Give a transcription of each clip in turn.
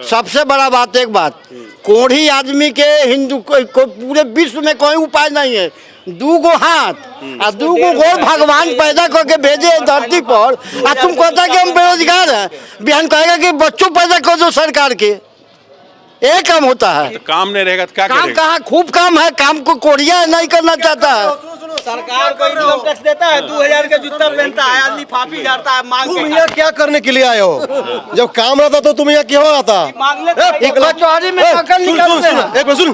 सबसे बड़ा बात एक बात, कोढ़ी आदमी के हिंदू को पूरे विश्व में कोई उपाय नहीं है। दूगो हाथ और दूगो गोड़ भगवान पैदा करके भेजे धरती पर, और तुम कहता है कि हम बेरोजगार हैं। बिहान कहेगा कि बच्चों पैदा कर दो सरकार के, एक काम होता है। तो काम नहीं रहेगा तो क्या काम करेगा? कहाँ, खूब काम है, काम को कोढ़िया नहीं करना चाहता है। सरकार को इनकम टैक्स देता है, 2000 का जूता पहनता है, आदमी फाफी झाड़ता है, मांग तुम के यहाँ क्या करने के लिए आए हो? जब काम रहता तो तुम यहाँ क्यों आता? मांगने कचौड़ी में नकल निकलते हैं। एक बार सुन,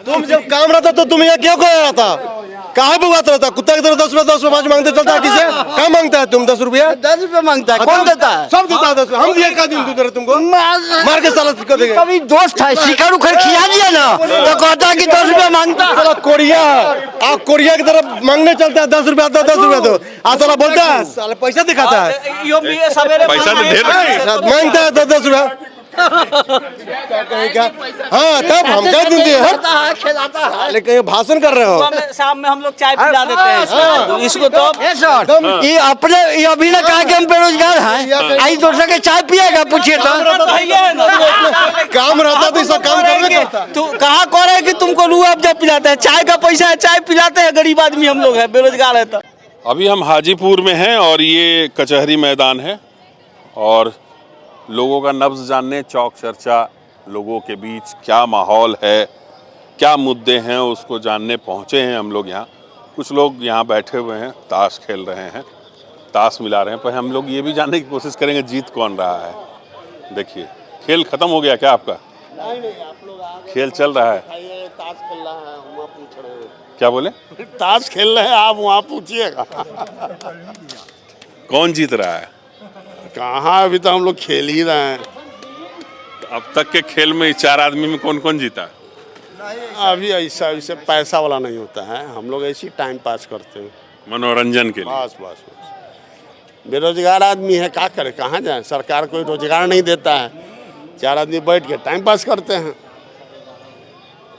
तुम जब काम रहता तो तुम यहाँ क्यों कर रहा था? कहाँ पे बात रहता? कुत्ता की तरह 10 रुपया 10 रुपया मांगते चलता है किसे? क्या मांगता है तुम? 10 रुपया 10 रुपये मांगता है, कौन देता है? सब देता है 10। हम दिए का दिन दे रहे तुमको, मार के साला कर देंगे। कभी दोस्त है शिकार उखड़ खिया दिया ना तो कहता है कि 10 रुपये मांगता है। साला कोरिया, आप कोरिया की तरफ मांगने चलते हैं 10 रुपया दो 10 रुपया दो, आप साला बोलता है साला पैसा दिखाता है, यो भी सवेरे पैसा तो ढेर मांगता है 10 रुपया। हाँ तब हम कह देंगे लेकिन भाषण कर रहे हो। शाम में हम लोग चाय पिला देते हैं तो इसको तो ये अपने ये अभी ना कहा कि हम बेरोजगार हैं, आई दूसरे के चाय पिएगा, पूछिए तो। काम रहता तो इसका काम करता। तू कहाँ कह रहे कि तुमको रूह अफ़ज़ा पिलाते हैं? चाय का पैसा है, चाय पिलाते हैं, गरीब आदमी हम लोग हैं, बेरोजगार है। तो अभी हम हाजीपुर में हैं और ये कचहरी मैदान है और लोगों का नब्ज जानने, चौक चर्चा, लोगों के बीच क्या माहौल है, क्या मुद्दे हैं, उसको जानने पहुंचे हैं हम लोग यहाँ। कुछ लोग यहाँ बैठे हुए हैं, ताश खेल रहे हैं, ताश मिला रहे हैं, पर हम लोग ये भी जानने की कोशिश करेंगे जीत कौन रहा है। देखिए, खेल खत्म हो गया क्या आपका? खेल चल रहा है। ताश खेल रहा है, वहाँ पूछ रहे हैं। क्या बोले? ताश खेल रहे हैं, आप वहाँ पूछिएगा। कौन जीत रहा है? कहाँ, अभी तो हम लोग खेल ही रहे हैं। अब तक के खेल में 4 आदमी में कौन कौन जीता? अभी ऐसा पैसा वाला नहीं होता है, हम लोग ऐसी टाइम पास करते हैं, मनोरंजन के लिए। बस बस बस। बेरोजगार आदमी है, क्या करे, कहाँ जाए? सरकार कोई रोजगार नहीं देता है, 4 आदमी बैठ के टाइम पास करते हैं।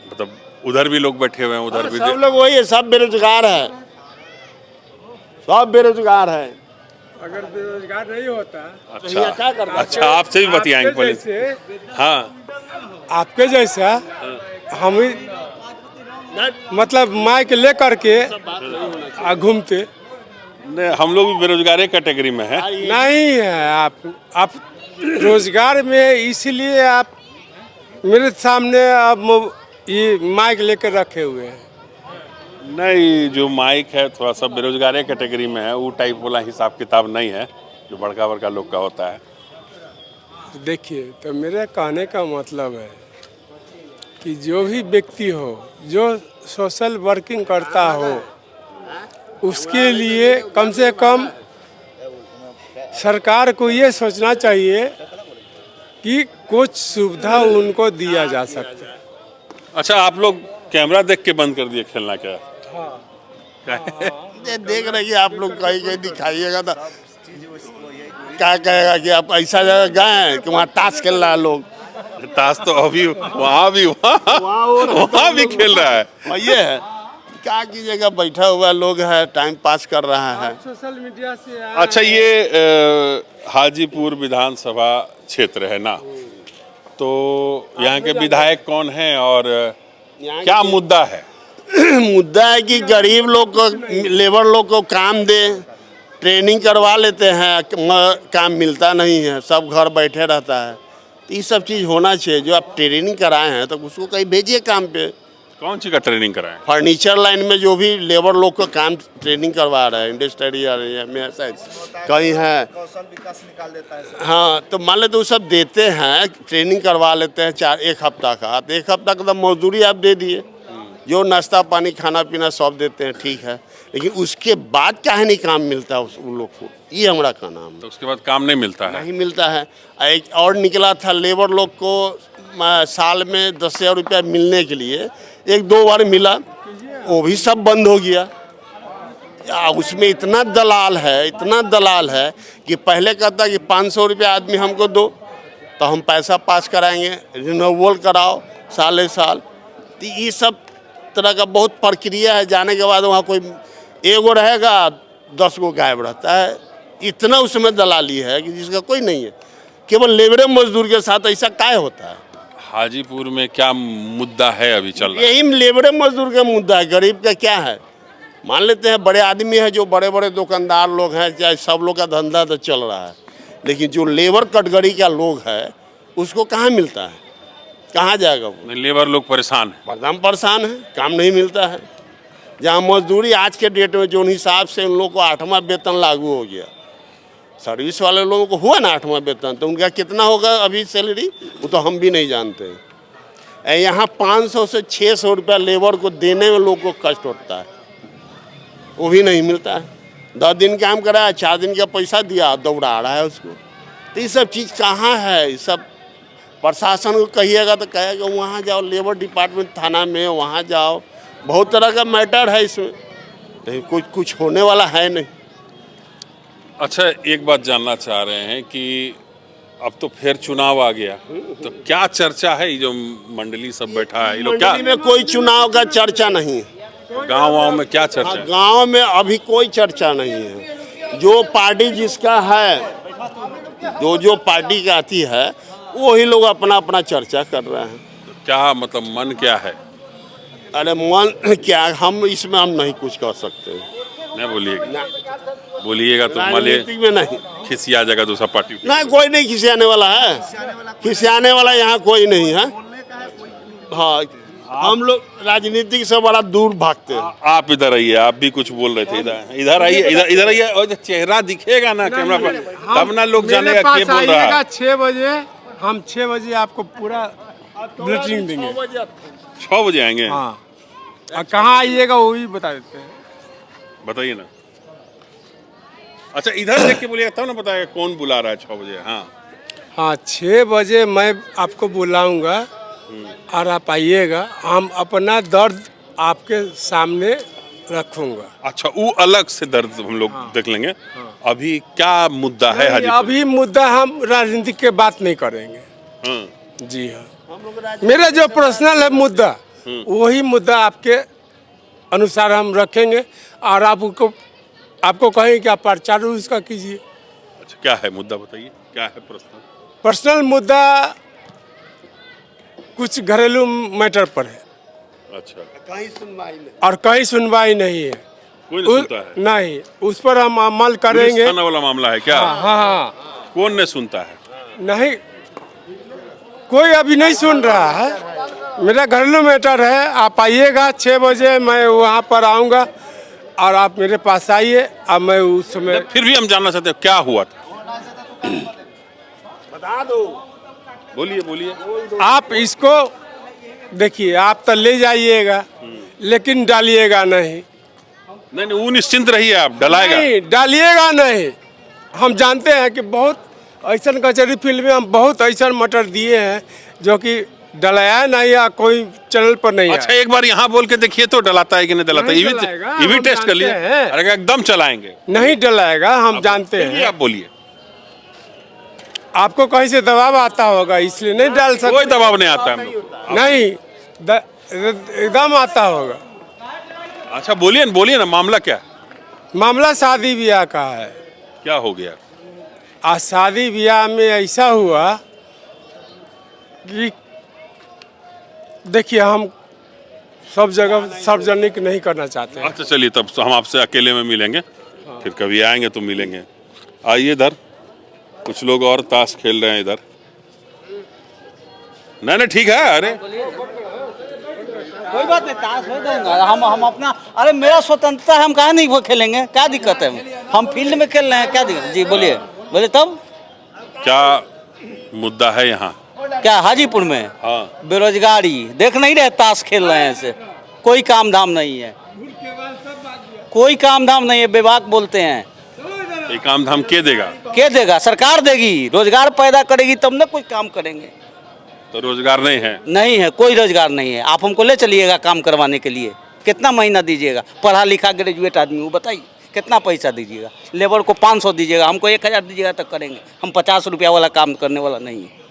मतलब उधर भी लोग बैठे हुए हैं, उधर भी सब लोग वही है, सब बेरोजगार है, सब बेरोजगार है। अगर बेरोजगार नहीं होता तो यहाँ क्या करता? अच्छा, आपसे भी बतियाएंगे आपके पहले। जैसे हाँ, आपके जैसा हम ही मतलब माइक लेकर के घूमते नहीं, हम लोग भी बेरोजगार कैटेगरी में हैं। नहीं है। आप रोजगार में, इसलिए आप मेरे सामने अब ये माइक लेकर रखे हुए हैं। नहीं, जो माइक है थोड़ा सा बेरोजगार कैटेगरी में है, वो टाइप वाला हिसाब किताब नहीं है जो बड़का बड़का लोग का होता है। देखिए, तो मेरे कहने का मतलब है कि जो भी व्यक्ति हो, जो सोशल वर्किंग करता हो, उसके लिए कम से कम सरकार को ये सोचना चाहिए कि कुछ सुविधा उनको दिया जा सकता है। अच्छा, आप लोग कैमरा देख के बंद कर दिए खेलना क्या? देख रहे कि आप लोग कहीं कहीं दिखाइएगा तो क्या कहेगा कि आप ऐसा जगह गए हैं कि वहाँ ताश खेल रहा है लोग। ताश तो अभी वहाँ भी खेल रहा है। और ये है क्या कीजिएगा, बैठा हुआ लोग है, टाइम पास कर रहा है। सोशल मीडिया से अच्छा, ये हाजीपुर विधानसभा क्षेत्र है ना, तो यहाँ के विधायक कौन हैं और क्या मुद्दा है? मुद्दा है कि गरीब लोग को, लेबर लोग को काम दे, ट्रेनिंग करवा लेते हैं, काम मिलता नहीं है, सब घर बैठे रहता है। तो ये सब चीज़ होना चाहिए। जो आप ट्रेनिंग कराए हैं तो उसको कहीं भेजिए काम पे। कौन सी का ट्रेनिंग कराएं? फर्नीचर लाइन में जो भी लेबर लोग को काम ट्रेनिंग करवा रहे हैं, इंडस्ट्रियल में ऐसा कहीं है, कौशल विकास निकाल देता है। हाँ, तो मान लेते वो सब देते हैं, ट्रेनिंग करवा लेते हैं 1 हफ्ता का, तो 1 हफ्ता का तो मजदूरी आप दे दिए, जो नाश्ता पानी खाना पीना सब देते हैं, ठीक है, लेकिन उसके बाद क्या है नहीं काम मिलता है उन लोग को, ये हमारा कहना है। तो उसके बाद काम नहीं मिलता है? नहीं मिलता है। एक और निकला था, लेबर लोग को साल में 10,000 रुपया मिलने के लिए 1-2 बार मिला, वो भी सब बंद हो गया। उसमें इतना दलाल है कि पहले कहता कि 500 रुपया आदमी हमको दो तो हम पैसा पास कराएंगे, रिन्यूअल कराओ साल। तो ये सब तरह का बहुत प्रक्रिया है। जाने के बाद वहाँ कोई एगो रहेगा, 10 गो गायब रहता है। इतना उसमें दलाली है कि जिसका कोई नहीं है। केवल लेबर मजदूर के साथ ऐसा काय होता है? हाजीपुर में क्या मुद्दा है अभी चल रहा है? यही लेबर मजदूर का मुद्दा है, गरीब का क्या है? मान लेते हैं बड़े आदमी है, जो बड़े बड़े दुकानदार लोग हैं, चाहे सब लोग का धंधा तो चल रहा है, लेकिन जो लेबर कैटेगरी का लोग है उसको कहाँ मिलता है? कहाँ जाएगा वो? नहीं, लेबर लोग परेशान है। एकदम परेशान है, काम नहीं मिलता है। जहाँ मजदूरी आज के डेट में जो हिसाब से उन लोगों को 8वां वेतन लागू हो गया, सर्विस वाले लोगों को हुआ ना 8वां वेतन, तो उनका कितना होगा अभी सैलरी वो तो हम भी नहीं जानते हैं। यहाँ 500 से 600 रुपया लेबर को देने में लोग को कष्ट होता है, वो भी नहीं मिलता है। 10 दिन काम कराया, 4 दिन का पैसा दिया, दौड़ा रहा है उसको। तो ये सब चीज़ कहाँ है? ये सब प्रशासन को कहिएगा तो कहेगा वहाँ जाओ, लेबर डिपार्टमेंट थाना में वहाँ जाओ, बहुत तरह का मैटर है इसमें, लेकिन कुछ होने वाला है नहीं। अच्छा, एक बात जानना चाह रहे हैं कि अब तो फिर चुनाव आ गया, तो क्या चर्चा है? ये जो मंडली सब बैठा है, ये लोग क्या, मंडली में कोई चुनाव का चर्चा नहीं है। गाँव में क्या चर्चा है? गांव में अभी कोई चर्चा नहीं है। जो पार्टी जिसका है, जो पार्टी का आती है, वही लोग अपना अपना चर्चा कर रहे हैं। क्या मतलब मन क्या है? अरे मन क्या, हम इसमें हम नहीं कुछ कर सकते। नहीं बोलिएगा, बोलिएगा तो मान राजनीति में नहीं, खिसिया जाएगा दूसरा पार्टी। नहीं कोई नहीं खिसियाने वाला है, खिसियाने वाला यहाँ कोई नहीं है। हाँ, हम लोग राजनीति से बड़ा दूर भागते हैं। आप इधर आइए, आप भी कुछ बोल रहे थे। इधर आइए, इधर आइए, और जब चेहरा दिखेगा ना कैमरा पर, तब ना लोग जानेगा क्या बोल रहा है। 6 बजे, हम 6 बजे आपको पूरा बुलेटिन देंगे। 6 बजे आएंगे? हाँ, और कहाँ आइएगा वो भी बता देते हैं। बताइए ना। अच्छा, इधर देख के बोलिएगा तब ना बताएगा कौन बुला रहा है 6 बजे। हाँ, 6 बजे मैं आपको बुलाऊंगा और आप आइएगा। हम अपना दर्द आपके सामने रखूंगा। अच्छा, वो अलग से दर्द हम लोग देख लेंगे। अभी क्या मुद्दा है हाजीपुर? अभी मुद्दा हम राजनीति के बात नहीं करेंगे। हाँ। जी हाँ, मेरा जो पर्सनल है मुद्दा, वही मुद्दा आपके अनुसार हम रखेंगे और आपको कहें कि आप प्रचार उसका कीजिए। अच्छा, क्या है मुद्दा बताइए, क्या है प्रश्न? पर्सनल मुद्दा कुछ घरेलू मैटर पर है। अच्छा, कहीं सुनवाई नहीं, और कहीं सुनवाई नहीं है। कोई नहीं सुनता है? नहीं, उस पर हम अमल पुलिस करेंगे। थाना वाला मामला है क्या? हाँ, कौन नहीं सुनता है? नहीं, कोई अभी नहीं सुन रहा है। मेरा घरेलू मैटर है। आप आइएगा 6 बजे, मैं वहाँ पर आऊँगा और आप मेरे पास आइए। अब मैं उस समय फिर भी हम जानना चाहते हैं क्या हुआ था। बता दो। बोलिए बोलिए। आप इसको देखिए, आप तो ले जाइएगा लेकिन डालिएगा नहीं। नहीं नहीं, वो निश्चिंत रहिए, आप डलाएगा नहीं, डालिएगा नहीं। हम जानते हैं कि बहुत ऐसा कचहरी फील्ड में हम बहुत ऐसा मटर दिए हैं जो कि डलाया नहीं या कोई चैनल पर नहीं। अच्छा, एक बार यहाँ बोल के देखिए तो डलाता है कि नहीं डलाता। नहीं ये डलाएगा, भी हम टेस्ट कर लिए। जानते हैं। अरे एकदम चलाएंगे, नहीं डलाएगा, हम जानते फिर भी हैं। आप बोलिए। आपको कहीं से दबाव आता होगा इसलिए नहीं डाल सकते। कोई दबाव नहीं आता है हम लोग। नहीं, एकदम आता होगा। अच्छा, बोलिए ना, बोलिए ना, मामला क्या है? मामला शादी ब्याह का है। क्या हो गया? आज शादी ब्याह में ऐसा हुआ कि देखिए, हम सब जगह सार्वजनिक नहीं करना चाहते हैं। अच्छा चलिए, तब हम आपसे अकेले में मिलेंगे, फिर कभी आएंगे तो मिलेंगे। आइए इधर, कुछ लोग और ताश खेल रहे हैं इधर। नहीं नहीं, ठीक है। अरे कोई बात नहीं, ताश हो दूंगा। हम अपना, अरे मेरा स्वतंत्रता है, हम कहाँ नहीं वो खेलेंगे, क्या दिक्कत है? हम फील्ड में खेल रहे हैं, क्या दिक्कत? जी बोलिए, बोले तब क्या मुद्दा है यहाँ? क्या हाजीपुर में? हाँ, बेरोजगारी देख नहीं रहे, ताश खेल रहे हैं ऐसे, कोई काम धाम नहीं है, कोई काम धाम नहीं है, बेबाक बोलते हैं। ये काम धाम के देगा? क्या देगा? सरकार देगी, रोजगार पैदा करेगी तब ना कोई काम करेंगे। तो रोजगार नहीं है? नहीं है, कोई रोजगार नहीं है। आप हमको ले चलिएगा काम करवाने के लिए, कितना महीना दीजिएगा? पढ़ा लिखा ग्रेजुएट आदमी, वो बताइए कितना पैसा दीजिएगा? लेबर को 500 दीजिएगा, हमको 1000 दीजिएगा तक करेंगे। हम 50 रुपया वाला काम करने वाला नहीं है।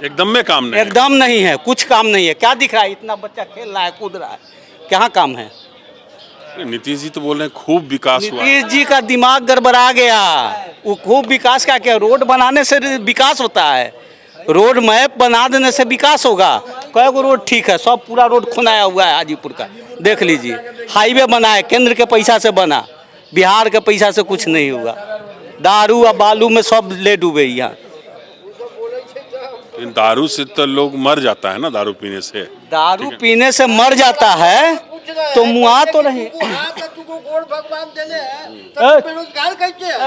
एकदम में काम नहीं है? एकदम नहीं है, कुछ काम नहीं है। क्या दिख रहा है? इतना बच्चा खेल रहा है, कूद रहा है, क्या काम है? नीतीश जी तो बोल रहे हैं खूब विकास हुआ। नीतीश जी का दिमाग गड़बड़ा गया, वो खूब विकास का क्या, रोड बनाने से विकास होता है, रोड मैप बना देने से विकास होगा। कई गो रोड ठीक है, सब पूरा रोड खुनाया हुआ है हाजीपुर का, देख लीजिए। हाईवे बना है, केंद्र के पैसा से बना, बिहार के पैसा से कुछ नहीं हुआ। दारू और बालू में सब ले डूबे यहाँ। इन दारू से तो लोग मर जाता है ना, दारू पीने से। दारू पीने से मर जाता है तो मुआ तो नहीं।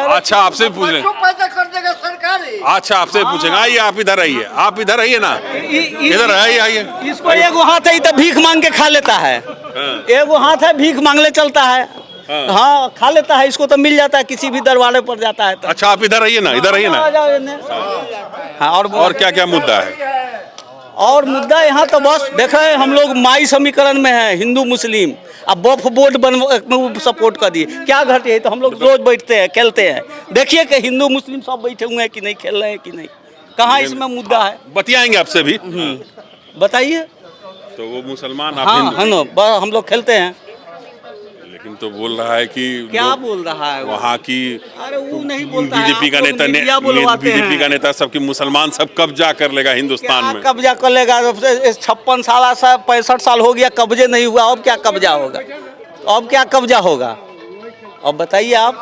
अच्छा आपसे पूछ लें, अच्छा आपसे पूछेंगे। आइए आप इधर आइए, आप इधर आइए ना, इधर आइए आइए। इसको एगो हाथ है तो भीख मांग के खा लेता है, एगो हाथ है भीख मांगले चलता है। हाँ खा लेता है, इसको तो मिल जाता है, किसी भी दरबारे पर जाता है तो। अच्छा आप इधर आइए ना, इधर आइए ना। हाँ और क्या क्या मुद्दा है? और मुद्दा यहाँ तो बस देखे हम लोग माई समीकरण में है, हिंदू मुस्लिम। अब वक्फ बोर्ड बन सपोर्ट कर दिए, क्या घटे? तो हम लोग रोज बैठते हैं, खेलते हैं, देखिए कि हिंदू मुस्लिम सब बैठे हुए हैं कि नहीं, खेल रहे हैं कि नहीं, कहाँ इसमें मुद्दा है? बतियाएंगे आपसे भी, बताइए। तो वो मुसलमान आप हाँ हिंदू, हम लोग खेलते हैं। लेकिन तो बोल रहा है कि क्या बोल रहा है वहाँ की अरे वो नहीं बोलता है, बीजेपी का आप लोग नेता मीडिया बुलवाते बीजेपी हैं। का नेता सबकी मुसलमान सब कब्जा कर लेगा हिंदुस्तान क्या में। कब्जा कर लेगा? 56 साल से 65 साल हो गया, कब्जे नहीं हुआ, अब क्या कब्जा होगा? अब क्या कब्जा होगा? अब बताइए आप,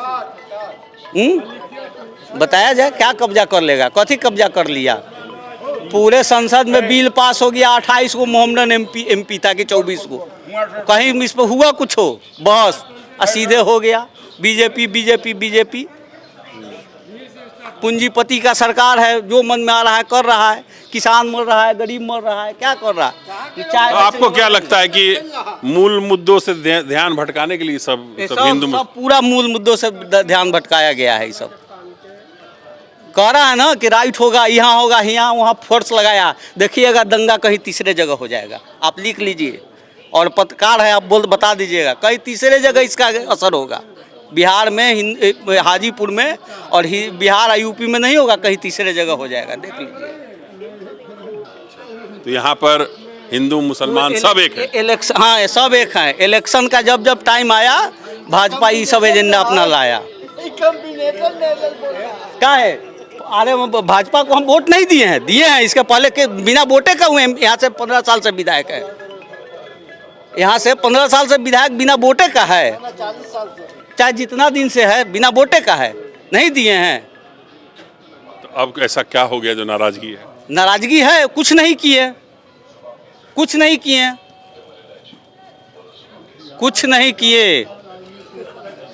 बताया जाए क्या कब्जा कर लेगा? कथी कब्जा कर लिया? पूरे संसद में बिल पास हो गया, 28 को मोहम्मदन एमपी था कि 24 को, कहीं इस पर हुआ कुछ हो? बस सीधे हो गया बीजेपी बीजेपी बीजेपी। पूंजीपति का सरकार है, जो मन में आ रहा है कर रहा है, किसान मर रहा है, गरीब मर रहा है, क्या कर रहा है? तो आपको क्या लगता है कि मूल मुद्दों से ध्यान भटकाने के लिए सब हिंदू सब पूरा मूल मुद्दों से ध्यान भटकाया गया है? ये सब कह रहा है ना कि राइट होगा, यहाँ होगा, यहाँ वहाँ फोर्स लगाया, देखिएगा दंगा कहीं तीसरे जगह हो जाएगा। आप लिख लीजिए, और पत्रकार है आप बता दीजिएगा, कहीं तीसरे जगह इसका असर होगा। बिहार में, हाजीपुर में, और बिहार यूपी में नहीं होगा, कहीं तीसरे जगह हो जाएगा, देख लीजिए। तो यहाँ पर हिंदू मुसलमान सब एक है। इलेक्शन, हाँ सब एक है। इलेक्शन का जब टाइम आया, भाजपा ये सब एजेंडा अपना लाया। क्या है? अरे भाजपा को हम वोट नहीं दिए हैं, इसके पहले के बिना वोटे का हुए। यहाँ से 15 साल से विधायक है, यहाँ से 15 साल से विधायक बिना वोटे का है, चाहे जितना दिन से है बिना वोटे का है, नहीं दिए हैं। तो अब ऐसा क्या हो गया जो नाराजगी है? नाराजगी है, कुछ नहीं किए, कुछ नहीं किए, कुछ नहीं किए।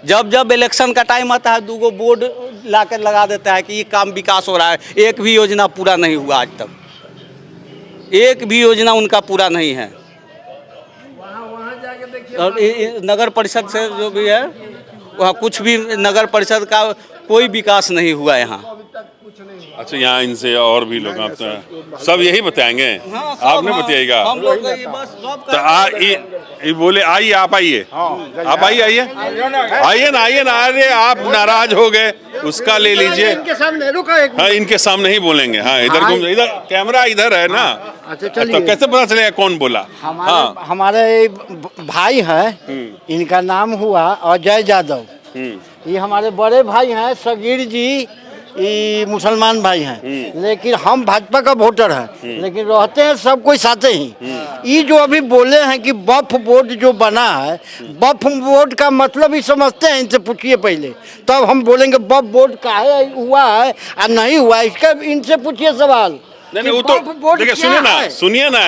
जब इलेक्शन का टाइम आता है, 2 बोर्ड ला कर लगा देता है कि ये काम विकास हो रहा है। एक भी योजना पूरा नहीं हुआ आज तक, एक भी योजना उनका पूरा नहीं है। और नगर परिषद से जो भी है, वहाँ कुछ भी नगर परिषद का कोई विकास नहीं हुआ यहाँ। अच्छा यहाँ इनसे और भी लोग आप सब यही बताएंगे? हाँ, आपने बताइएगा? हम लोग बस सब तो बोले आइए, आप आइए, आप आइए आइए आइए ना, आइए ना। अरे आप नाराज हो गए, उसका ले लीजिए। इनके सामने रुका एक हाँ इनके सामने ही बोलेंगे। हाँ इधर घूम, इधर कैमरा इधर है ना। अच्छा तो चलिए, कैसे पता चलेगा कौन बोला? हमारे भाई हैं, इनका नाम हुआ अजय यादव। ये हमारे बड़े भाई हैं, सगीर जी, ये मुसलमान भाई हैं, लेकिन हम भाजपा का वोटर हैं, लेकिन रहते हैं सब कोई साथे ही। ये जो अभी बोले हैं कि वक्फ बोर्ड जो बना है, वक्फ बोर्ड का मतलब ही समझते हैं? इनसे पूछिए पहले, तब हम बोलेंगे वक्फ बोर्ड काहे हुआ है और नहीं हुआ, इसका इनसे पूछिए सवाल। नहीं वो तो देखिए, सुनिए ना, सुनिए ना,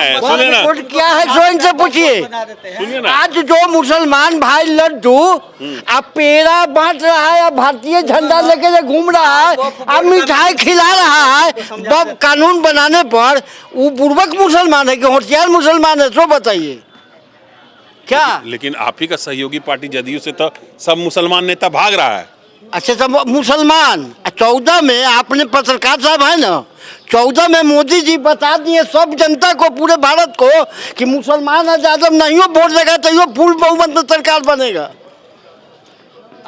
वोट क्या है जो इनसे पूछिए। सुनिए ना। आज जो मुसलमान भाई लड्डू अब पेड़ा बांट रहा है, भारतीय झंडा लेके जो घूम रहा है, अब मिठाई खिला रहा है, बब कानून बनाने पर वो बुर्बक मुसलमान है कि होशियार मुसलमान है? सो बताइए क्या? लेकिन आप ही का सहयोगी पार्टी जदयू से तो सब मुसलमान नेता भाग रहा है। अच्छा सब मुसलमान। 14 में आपने पत्रकार साहब है ना, 14 में मोदी जी बता दिए सब जनता को, पूरे भारत को, कि मुसलमान यादव नहीं हो वोट लगा तो यो फुल बहुमत में सरकार बनेगा।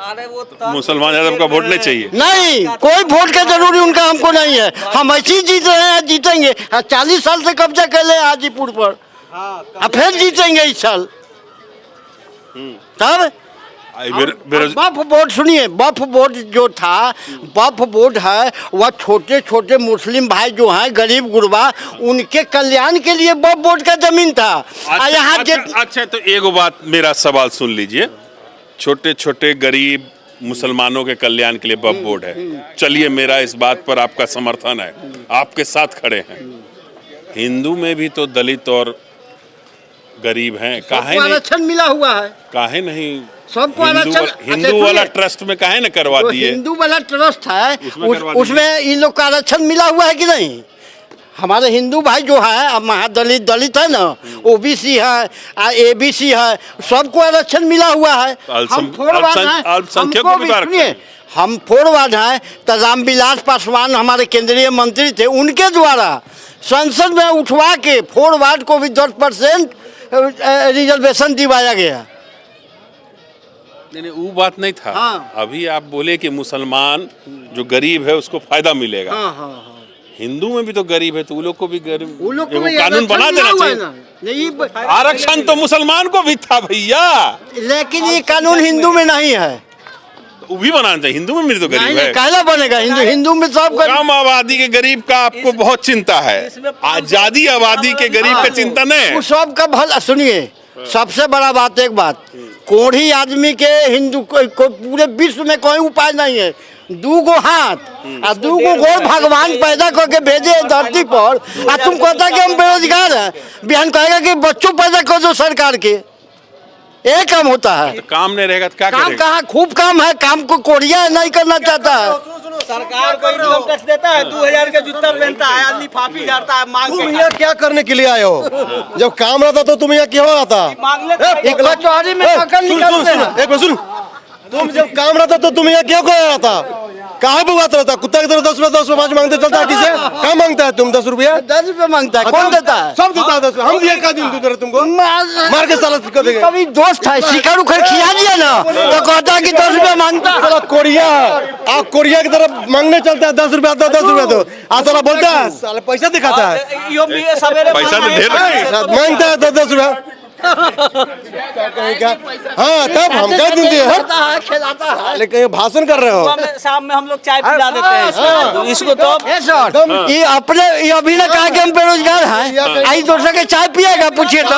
अरे वो मुसलमान यादव का वोट नहीं चाहिए? नहीं, कोई वोट का जरूरी उनका हमको नहीं है। हम ऐसी जीत रहे हैं, जीतेंगे। 40 साल से कब्जा कर ले हाजीपुर पर, फिर जीतेंगे इस साल। तब वक्फ बोर्ड सुनिए, वक्फ बोर्ड जो था, वक्फ बोर्ड है वह छोटे छोटे मुस्लिम भाई जो हैं गरीब गुरबा, उनके कल्याण के लिए वक्फ बोर्ड का जमीन था। यहाँ अच्छा तो एगो बात, मेरा सवाल सुन लीजिए। छोटे छोटे गरीब मुसलमानों के कल्याण के लिए वक्फ बोर्ड है, चलिए मेरा इस बात पर आपका समर्थन है, आपके साथ खड़े हैं। हिंदू में भी तो दलित और गरीब हैं, काहे नहीं आरक्षण मिला हुआ है, काहे नहीं सबको आरक्षण। हिंदू वाला ट्रस्ट में काहे न करवा दिए? हिंदू वाला ट्रस्ट है उसमें उसमें इन लोग का आरक्षण मिला हुआ है कि नहीं? हमारे हिंदू भाई जो है, अब महादलित दलित है ना, ओबीसी है, एबीसी है, सबको आरक्षण मिला हुआ है। हम फोरवार्ड हैं, हमको भी सुनिए, हम फोरवार्ड हैं। तो रामविलास पासवान हमारे केंद्रीय मंत्री थे, उनके द्वारा संसद में उठवा के फोरवार्ड को भी 10% रिजर्वेशन दिवाया गया। नहीं वो बात नहीं था। हाँ। अभी आप बोले कि मुसलमान जो गरीब है उसको फायदा मिलेगा। हाँ। हिंदू में भी तो गरीब है, तो वो लोग को भी गरीब, वो लोग को एगो भी कानून बना देना चाहिए। नहीं, आरक्षण तो मुसलमान को भी था भैया, लेकिन ये कानून हिंदू में नहीं है। वो भी बनाना चाहिए। हिंदू में भी तो गरीब है। काला बनेगा हिंदू में सब कम आबादी के गरीब का आपको बहुत चिंता है, आजादी आबादी के गरीब का चिंता नहीं। वो सब का भला सुनिए, सबसे बड़ा बात एक बात, कोढ़ी आदमी के हिंदू को पूरे विश्व में कोई उपाय नहीं है। दूगो हाथ और दूगो गोड़ भगवान पैदा करके भेजे धरती पर, और तुम कहता कि हम बेरोजगार हैं, बिहान कहेगा कि बच्चों पैदा कर दो सरकार के, एक काम होता है। तो काम नहीं रहेगा तो क्या काम करेगा? कहाँ, खूब काम है, काम को कोरिया नहीं करना चाहता है। सरकार को इनकम टैक्स देता है, 2000 का जूता पहनता है, लिफाफी झाड़ता है, मांग तुम के यहाँ क्या करने के लिए आए हो? जब काम रहता तो तुम यहाँ क्यों आता? मांग ले एक कचौड़ी में पकड़ निकलते हैं। एक बार सुन, तुम जब काम रहता तो तुम यहाँ क्यों कर आता? कहाँ बुआत रहता? कुत्ता की तरह 10 रुपया 10 रुपया मांगते चलता है किसे? क्या मांगता है तुम? 10 रुपया 10 रुपये मांगता है, कौन देता है? सब देता है 10 रुपया। हम दिए का दिन दे रहे तुमको? मार के साला कर देंगे। कभी दोस्त है, शिकार उखड़ खिला दिया ना तो कहता है कि 10 रुपया मांगता है। साला कोरिया, आप कोरिया की तरफ मांगने चलता है 10 रुपया दो 10 रुपया दो, आप साला बोलता है, साला पैसा दिखाता है, पैसा तो ढेर मांगता है 10 रुपया। हाँ तब हम क्या दिन दिए? खिलाता है। लेकिन भाषण कर रहे हो। शाम में हम लोग चाय पिला देते हैं इसको। तो ये अपने ये अभी ना कहा कि हम बेरोजगार हैं, आई दूसरे के चाय पिएगा, पूछिए तो।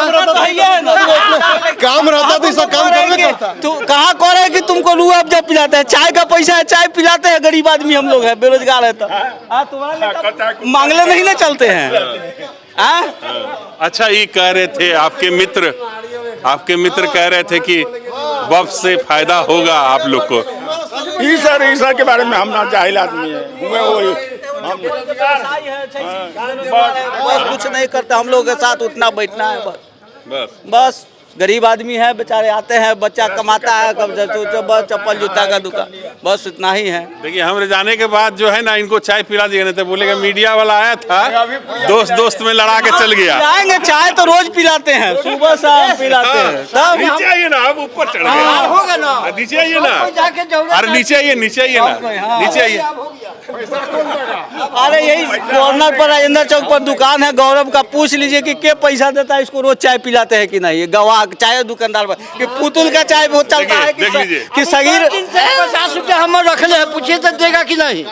काम रहता तो इसका काम करने करता। तू कहाँ कह रहे कि तुमको रूह अफ़ज़ा पिलाते हैं? चाय का पैसा है, चाय पिलाते हैं। गरीब आदमी हम लोग हैं, बेरोजगार है तो तुम्हारा मांगले नहीं ना चलते हैं। अच्छा ये कह रहे थे आपके मित्र कह रहे थे कि वक्फ से फायदा होगा आप लोग को। ईसा के बारे में हम ना जाहिल आदमी है, बस कुछ नहीं करता, हम लोग के साथ उठना बैठना है बस। गरीब आदमी है बेचारे, आते हैं, बच्चा कमाता है, कब बस चप्पल जूता का दुकान, बस इतना ही है। देखिए हमारे जाने के बाद जो है ना इनको चाय पिला दिया, नहीं तो बोलेगा मीडिया वाला आया था, दोस्त में लड़ा के चल गया। पिलाएंगे, चाय तो रोज पिलाते हैं, सुबह शाम पिलाते हैं। तब नीचे आइए ना, अब ऊपर चढ़ गए। होगा ना, नीचे आइए ना, अरे नीचे आइए ना, नीचे आइए। अरे यही कॉर्नर पर राजेंद्र चौक पर दुकान है गौरव का, पूछ लीजिए कि क्या पैसा देता है इसको, रोज चाय पिलाते हैं कि नहीं। ये गवाह चाय दुकानदार पर कि पुतुल का चाय बहुत चलता है कि सगीर 50 रुपया हम रख ले, पूछिए तो देगा कि नहीं?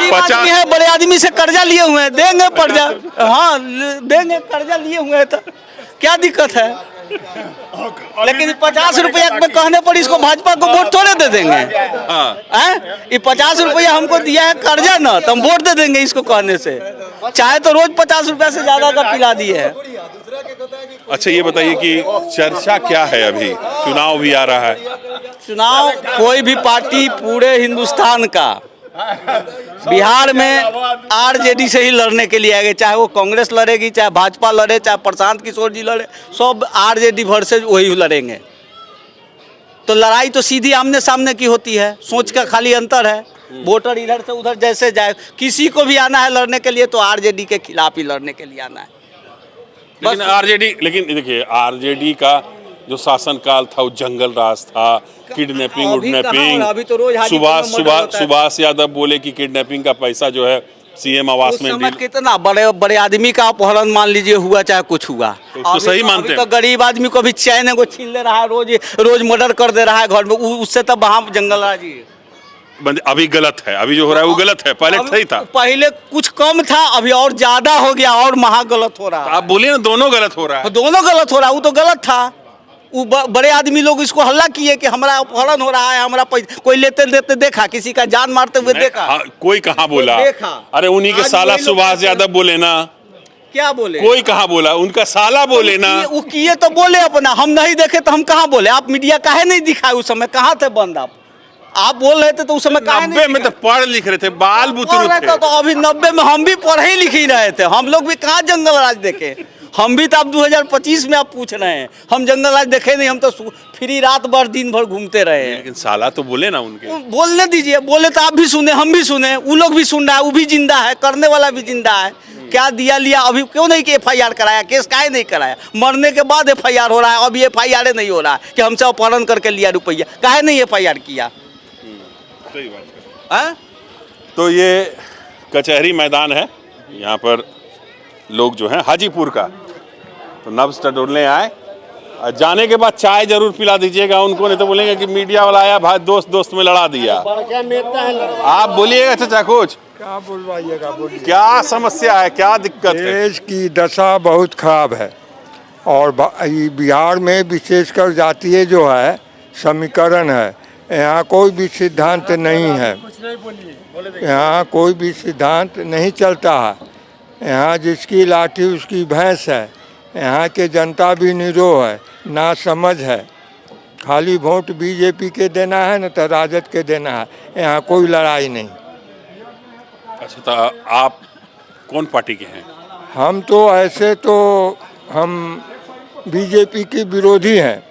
50 है, बड़े आदमी से कर्जा लिए हुए हैं, देंगे कर्जा, हाँ देंगे, कर्जा लिए हुए हैं तो क्या दिक्कत है? लेकिन 50 रुपया में कहने पर इसको भाजपा को वोट थोड़े दे देंगे। ये 50 रुपया हमको दिया है कर्जा ना, तो हम वोट दे देंगे इसको कहने से। चाहे तो रोज 50 रुपया से ज्यादा का पिला दिए है। अच्छा ये बताइए कि चर्चा क्या है? अभी चुनाव भी आ रहा है। चुनाव कोई भी पार्टी पूरे हिंदुस्तान का बिहार में आरजेडी से ही लड़ने के लिए आएंगे, चाहे वो कांग्रेस लड़ेगी, चाहे भाजपा लड़े, चाहे प्रशांत किशोर जी लड़े, सब आरजेडी वर्सेज वही लड़ेंगे। तो लड़ाई तो सीधी आमने सामने की होती है, सोच का खाली अंतर है। वोटर इधर से उधर जैसे जाए, किसी को भी आना है लड़ने के लिए तो आरजेडी के खिलाफ ही लड़ने के लिए आना है। लेकिन देखिए आरजेडी का जो शासनकाल था वो जंगल राज था, किडनैपिंग अभी तो रोज सुभाष यादव बोले कि किडनैपिंग का पैसा जो है सीएम आवास उस में समय डील। कितना बड़े बड़े आदमी का अपहरण मान लीजिए हुआ, चाहे कुछ हुआ, तो उसको सही मानते अभी तो हैं? गरीब आदमी को भी चैन को छीन ले रहा है, रोज रोज मर्डर कर दे रहा है घर में, उससे तो वहाँ जंगल राजी है। अभी गलत है, अभी जो हो रहा है वो गलत है, पहले अभी सही था। पहले कुछ कम था, अभी और ज्यादा हो गया और महा गलत हो रहा है। आप बोलिए ना, दोनों गलत हो रहा है। दोनों गलत हो रहा है, वो तो गलत था। वो बड़े आदमी लोग इसको हल्ला किए कि हमारा अपहरण हो रहा है, हमारा कोई लेते देते देखा, किसी का जान मारते हुए देखा? हाँ, कोई कहाँ बोला? देखा। अरे उन्हीं के आज साला वही लोग सुभाष कहते हैं। यादव बोले ना, क्या बोले? कोई कहाँ बोला? उनका साला बोले ना। वो किए तो बोले अपना, हम नहीं देखे तो हम कहाँ बोले? आप मीडिया काहे नहीं दिखाए उस समय? कहाँ थे बंद आप बोल रहे थे तो उस समय काहे नहीं 90 में तो पढ़ लिख रहे थे, बाल बुतरू थे। तो अभी 90 में हम भी पढ़े ही लिख ही रहे थे। हम लोग भी कहाँ जंगल राज देखे? हम भी तो अब 2025 में आप पूछ रहे हैं, हम जंगल राज देखे नहीं, हम तो फ्री रात भर दिन भर घूमते रहे हैं। लेकिन साला तो बोले ना उनके। बोलने दीजिए, बोले तो आप भी सुने, हम भी सुने, वो लोग भी सुन रहा है, वो भी जिंदा है, करने वाला भी जिंदा है। क्या दिया लिया, अभी क्यों नहीं कि FIR कराया? केस काहे नहीं कराया? मरने के बाद FIR हो रहा है, अभी FIR नहीं हो रहा है कि हमसे अपहरण करके लिया रुपया, काहे नहीं FIR किया? सही बात है। तो ये कचहरी मैदान है, यहाँ पर लोग जो हैं हाजीपुर का, तो नब्ज टटोलने आए। और जाने के बाद चाय जरूर पिला दीजिएगा उनको, नहीं तो बोलेंगे कि मीडिया वाला आया, भाई दोस्त दोस्त में लड़ा दिया। आप बोलिएगा चाचा कुछ, क्या बोलवाइएगा, बोलिए। क्या समस्या है, क्या दिक्कत है? देश की दशा बहुत खराब है और बिहार में विशेषकर जातीय जो है समीकरण है। यहाँ कोई भी सिद्धांत नहीं है, यहाँ कोई भी सिद्धांत नहीं चलता है। यहाँ जिसकी लाठी उसकी भैंस है। यहाँ के जनता भी निरोह है, ना समझ है। खाली वोट बीजेपी के देना है न तो राजद के देना है, यहाँ कोई लड़ाई नहीं। अच्छा, तो आप कौन पार्टी के हैं? हम तो ऐसे तो हम बीजेपी के विरोधी हैं,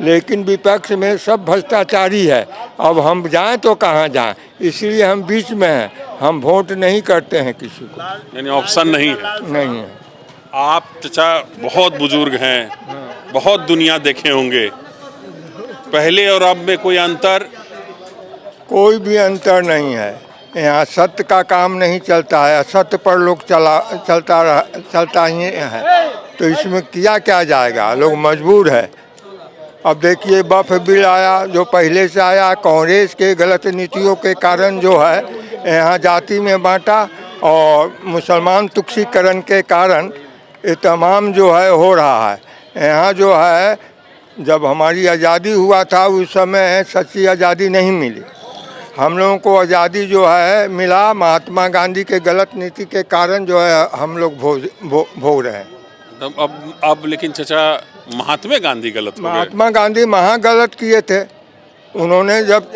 लेकिन विपक्ष में सब भ्रष्टाचारी है। अब हम जाएं तो कहाँ जाएं, इसलिए हम बीच में हैं। हम वोट नहीं करते हैं किसी को, यानी ऑप्शन नहीं है? नहीं है। आप चाचा बहुत बुजुर्ग हैं, बहुत दुनिया देखे होंगे, पहले और अब में कोई अंतर? कोई भी अंतर नहीं है। यहाँ सत्य का काम नहीं चलता है, असत्य पर लोग चलता ही है। तो इसमें किया क्या जाएगा, लोग मजबूर है। अब देखिए वक्फ बिल आया, जो पहले से आया, कांग्रेस के गलत नीतियों के कारण जो है यहाँ जाति में बांटा, और मुसलमान तुष्टीकरण के कारण ये तमाम जो है हो रहा है। यहाँ जो है जब हमारी आज़ादी हुआ था उस समय सच्ची आज़ादी नहीं मिली। हम लोगों को आज़ादी जो है मिला महात्मा गांधी के गलत नीति के कारण, जो है हम लोग भोग रहे हैं। अब लेकिन चाचा महात्मा गांधी गलत हो गए। महात्मा गांधी महा गलत किए थे। उन्होंने जब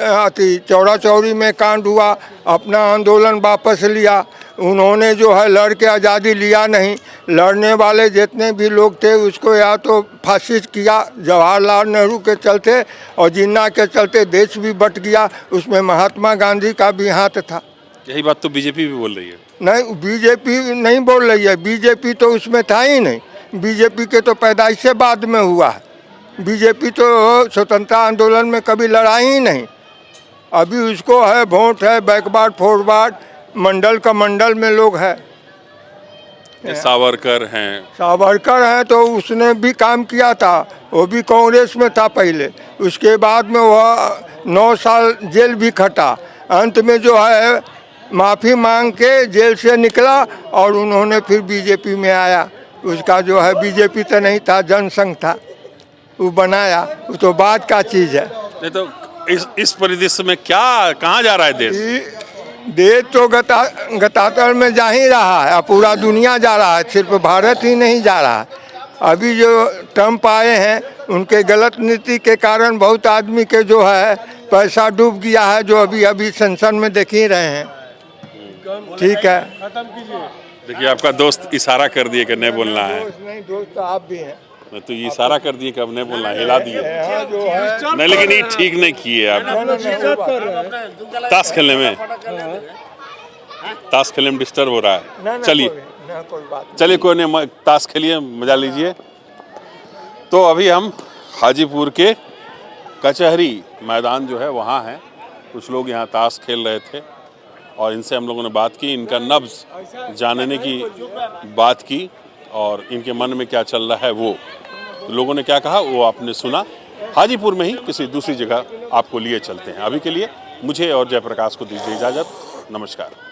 चौरा चौरी में कांड हुआ, अपना आंदोलन वापस लिया। उन्होंने जो है लड़ के आज़ादी लिया नहीं। लड़ने वाले जितने भी लोग थे उसको या तो फांसी किया जवाहरलाल नेहरू के चलते, और जिन्ना के चलते देश भी बट गया। उसमें महात्मा गांधी का भी हाथ था। यही बात तो बीजेपी भी बोल रही है। नहीं, बीजेपी नहीं बोल रही है। बीजेपी तो उसमें था ही नहीं। बीजेपी के तो पैदाइश से बाद में हुआ है। बीजेपी तो स्वतंत्रता आंदोलन में कभी लड़ा ही नहीं। अभी उसको है वोट है, बैकवर्ड फॉरवर्ड, मंडल का मंडल में लोग है। सावरकर हैं, सावरकर हैं तो उसने भी काम किया था, वो भी कांग्रेस में था पहले। उसके बाद में वह 9 साल जेल भी खटा। अंत में जो है माफ़ी मांग के जेल से निकला और उन्होंने फिर बीजेपी में आया। उसका जो है बीजेपी तो नहीं था, जनसंघ था, वो बनाया। वो तो बाद का चीज़ है। नहीं तो इस परिदृश्य में क्या, कहाँ जा रहा है देश? देश तो गतातर में जा ही रहा है, पूरा दुनिया जा रहा है, सिर्फ भारत ही नहीं जा रहा है। अभी जो ट्रम्प आए हैं उनके गलत नीति के कारण बहुत आदमी के जो है पैसा डूब गया है, जो अभी अभी संसद में देख ही रहे हैं। ठीक है, देखिए आपका दोस्त इशारा कर दिए कि नहीं बोलना है। नहीं दोस्त आप भी हैं, तो ये इशारा कर दिए कि अब नहीं बोलना, हिला दिए। नहीं लेकिन ये ठीक नहीं किए आप। ताश खेलने में डिस्टर्ब हो रहा है। चलिए चलिए, कोई नहीं, ताश खेलिए, मजा लीजिए। तो अभी हम हाजीपुर के कचहरी मैदान जो है वहाँ हैं। कुछ लोग यहाँ ताश खेल रहे थे और इनसे हम लोगों ने बात की, इनका नब्ज जानने की बात की और इनके मन में क्या चल रहा है वो लोगों ने क्या कहा वो आपने सुना। हाजीपुर में ही किसी दूसरी जगह आपको लिए चलते हैं। अभी के लिए मुझे और जयप्रकाश को दीजिए इजाज़त। नमस्कार।